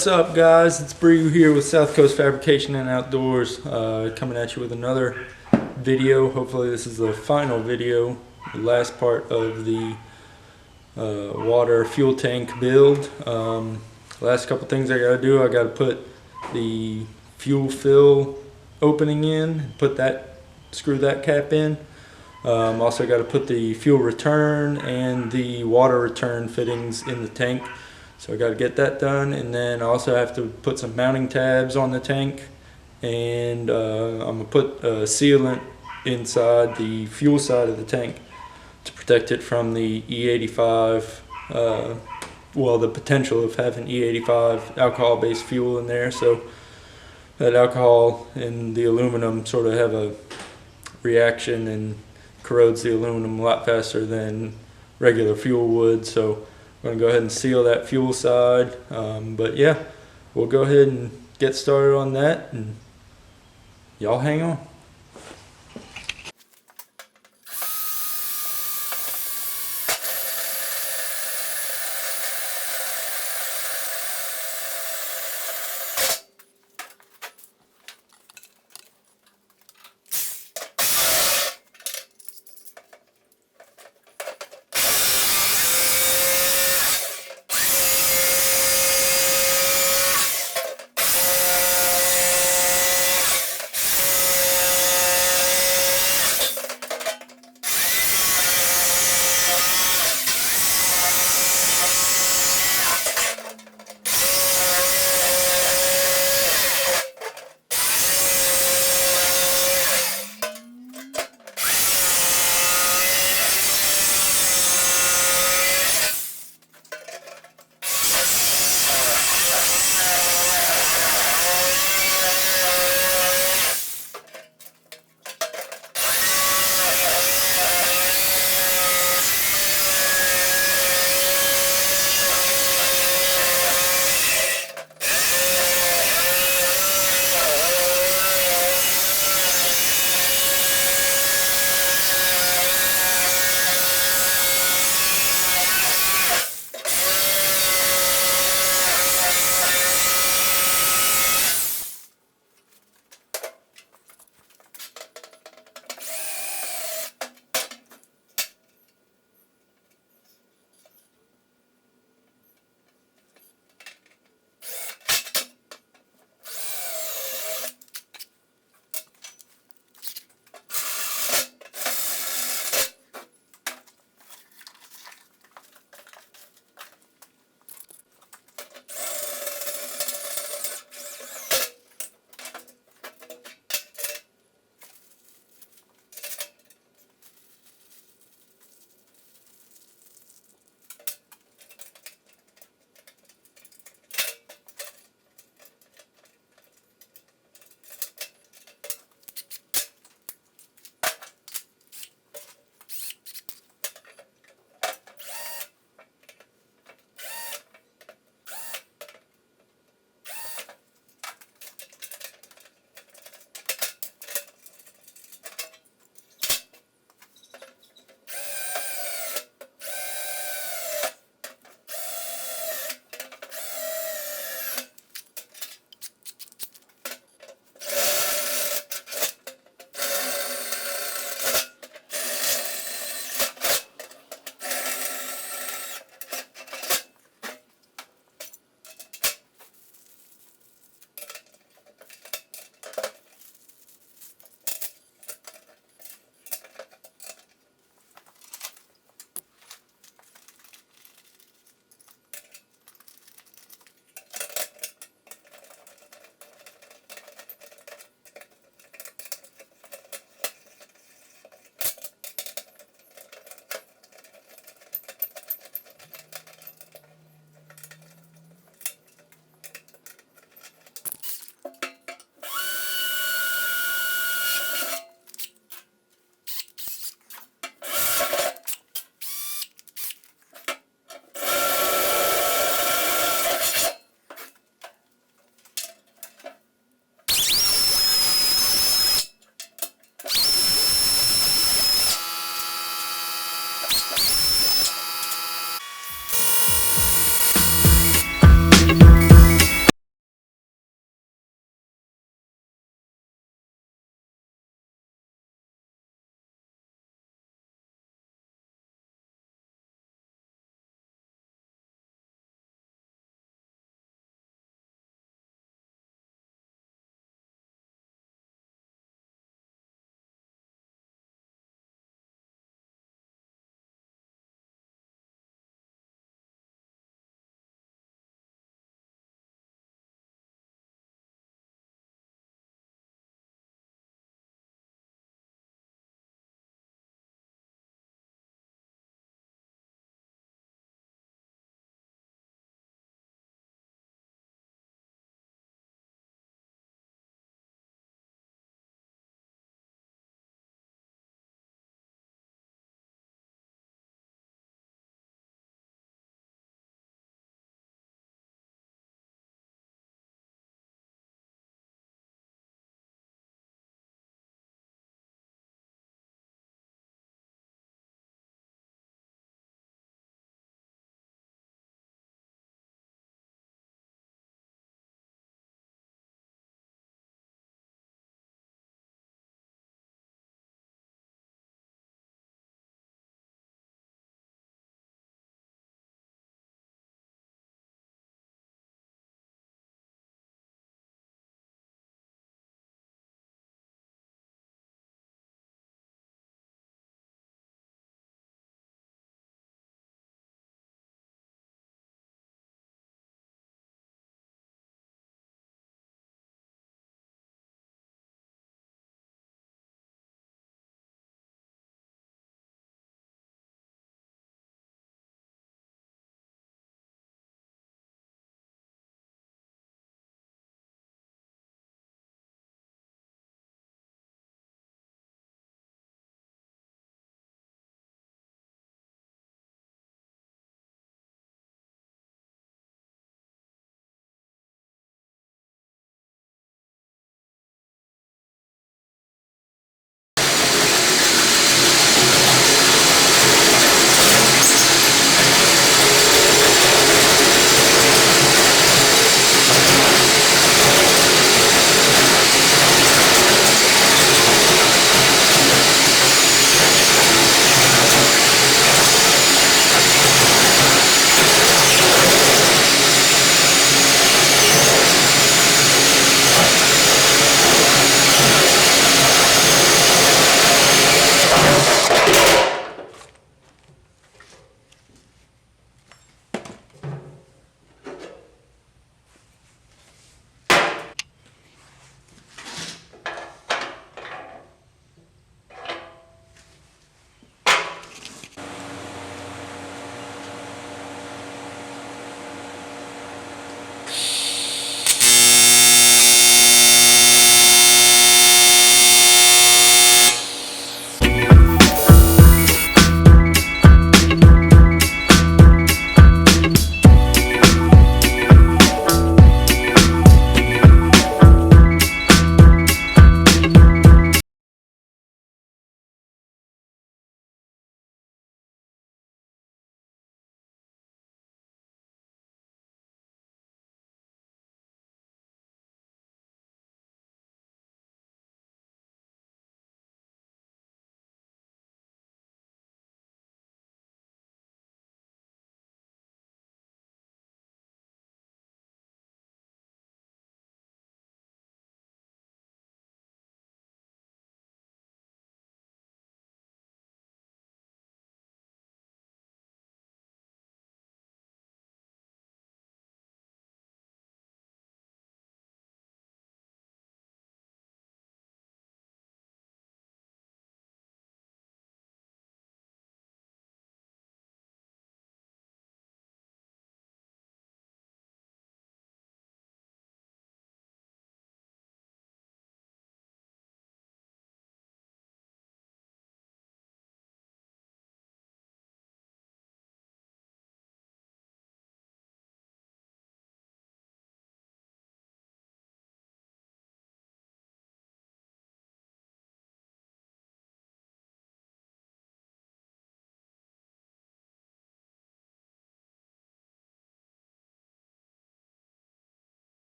What's up, guys? It's Bree here with South Coast Fabrication and Outdoors, coming at you with another video. Hopefully this is the final video, the last part of the water fuel tank build. Last couple things I gotta do, I gotta put the fuel fill opening in, screw that cap in. Also got to put the fuel return and the water return fittings in the tank. So I got to get that done, and then I also have to put some mounting tabs on the tank, and I'm gonna put sealant inside the fuel side of the tank to protect it from the E85, well, the potential of having E85 alcohol-based fuel in there. So that alcohol and the aluminum sort of have a reaction and corrodes the aluminum a lot faster than regular fuel would. So I'm going to go ahead and seal that fuel side, but yeah, we'll go ahead and get started on that, and y'all hang on.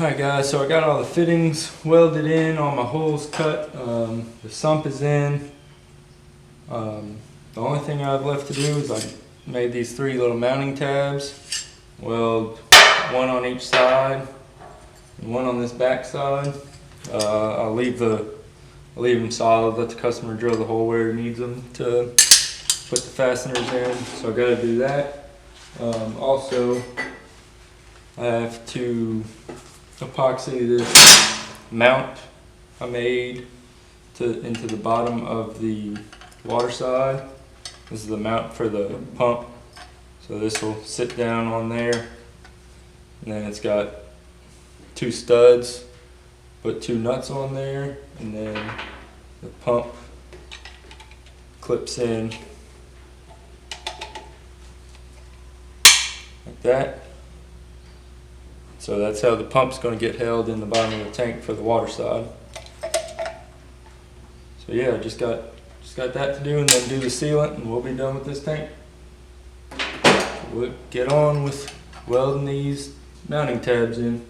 Alright guys, so I got all the fittings welded in, all my holes cut, the sump is in. The only thing I have left to do is I made these 3 little mounting tabs, weld one on each side and one on this back side. I'll leave them solid, let the customer drill the hole where he needs them to put the fasteners in, so I got to do that. Also, I have to epoxy this mount I made into the bottom of the water side. This is the mount for the pump, so this will sit down on there, and then it's got 2 studs, put 2 nuts on there, and then the pump clips in like that. So that's how the pump's going to get held in the bottom of the tank for the water side. So yeah, just got that to do, and then do the sealant, and we'll be done with this tank. We'll get on with welding these mounting tabs in.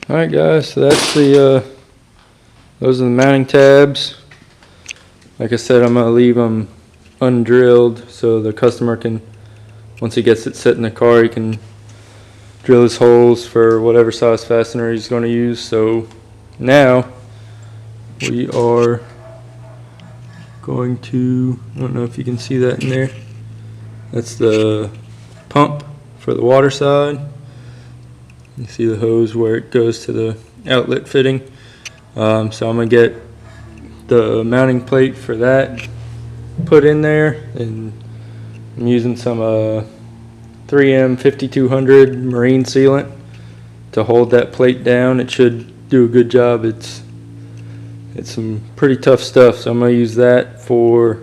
Alright guys, so that's those are the mounting tabs. Like I said, I'm going to leave them undrilled so the customer can, once he gets it set in the car, he can drill his holes for whatever size fastener he's going to use. So now we are going to, I don't know if you can see that in there, That's the pump for the water side. You see the hose where it goes to the outlet fitting. So I'm going to get the mounting plate for that put in there, and I'm using some 3M 5200 marine sealant to hold that plate down. It should do a good job. It's some pretty tough stuff, so I'm going to use that for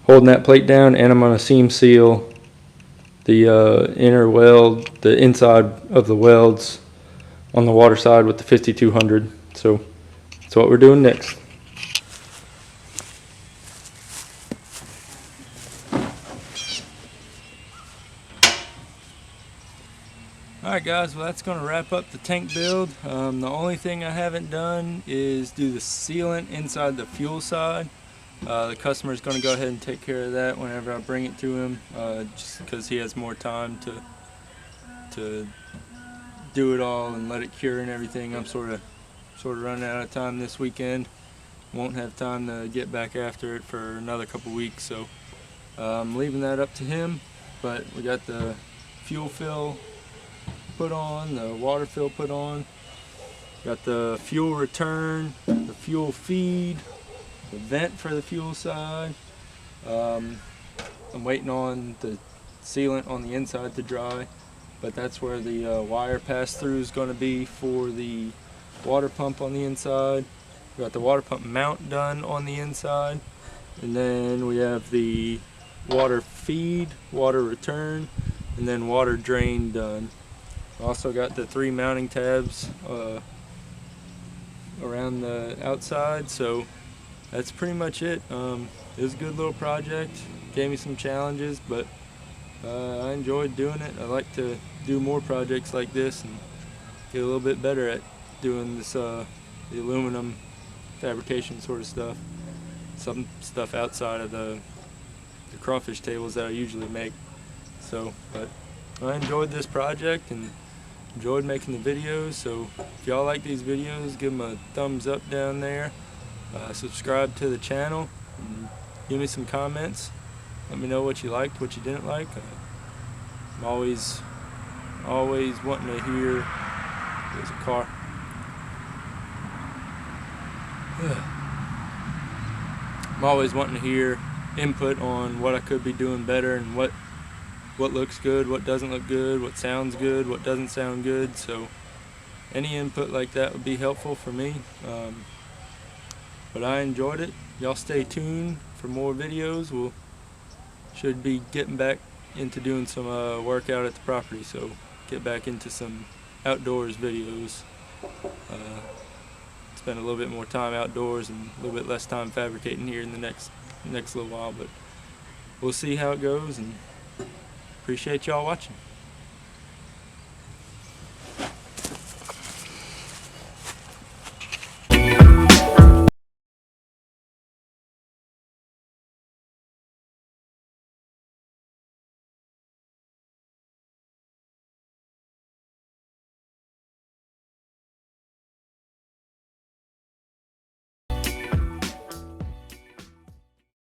holding that plate down, and I'm going to seam seal the inner weld, the inside of the welds on the water side with the 5200. So that's what we're doing next. Alright guys, well that's going to wrap up the tank build. The only thing I haven't done is do the sealant inside the fuel side. The customer is going to go ahead and take care of that whenever I bring it to him, just because he has more time to do it all and let it cure and everything. I'm sort of running out of time this weekend. Won't have time to get back after it for another couple weeks, so I'm leaving that up to him. But we got the fuel fill put on, the water fill put on, got the fuel return, the fuel feed, the vent for the fuel side. I'm waiting on the sealant on the inside to dry, but that's where the wire pass through is going to be for the water pump on the inside. We got the water pump mount done on the inside, and then we have the water feed, water return, and then water drain done. Also got the 3 mounting tabs around the outside, so that's pretty much it. It was a good little project, gave me some challenges, but I enjoyed doing it. I like to do more projects like this and get a little bit better at doing this, the aluminum fabrication sort of stuff. Some stuff outside of the crawfish tables that I usually make. So, but I enjoyed this project and enjoyed making the videos. So if y'all like these videos, give them a thumbs up down there. Subscribe to the channel and give me some comments. Let me know what you liked, what you didn't like. I'm always wanting to hear. There's a car. I'm always wanting to hear input on what I could be doing better and what looks good, what doesn't look good, what sounds good, what doesn't sound good. So any input like that would be helpful for me. But I enjoyed it. Y'all stay tuned for more videos. We'll should be getting back into doing some workout at the property, so get back into some outdoors videos. Spend a little bit more time outdoors and a little bit less time fabricating here in the next little while, but we'll see how it goes, and appreciate y'all watching.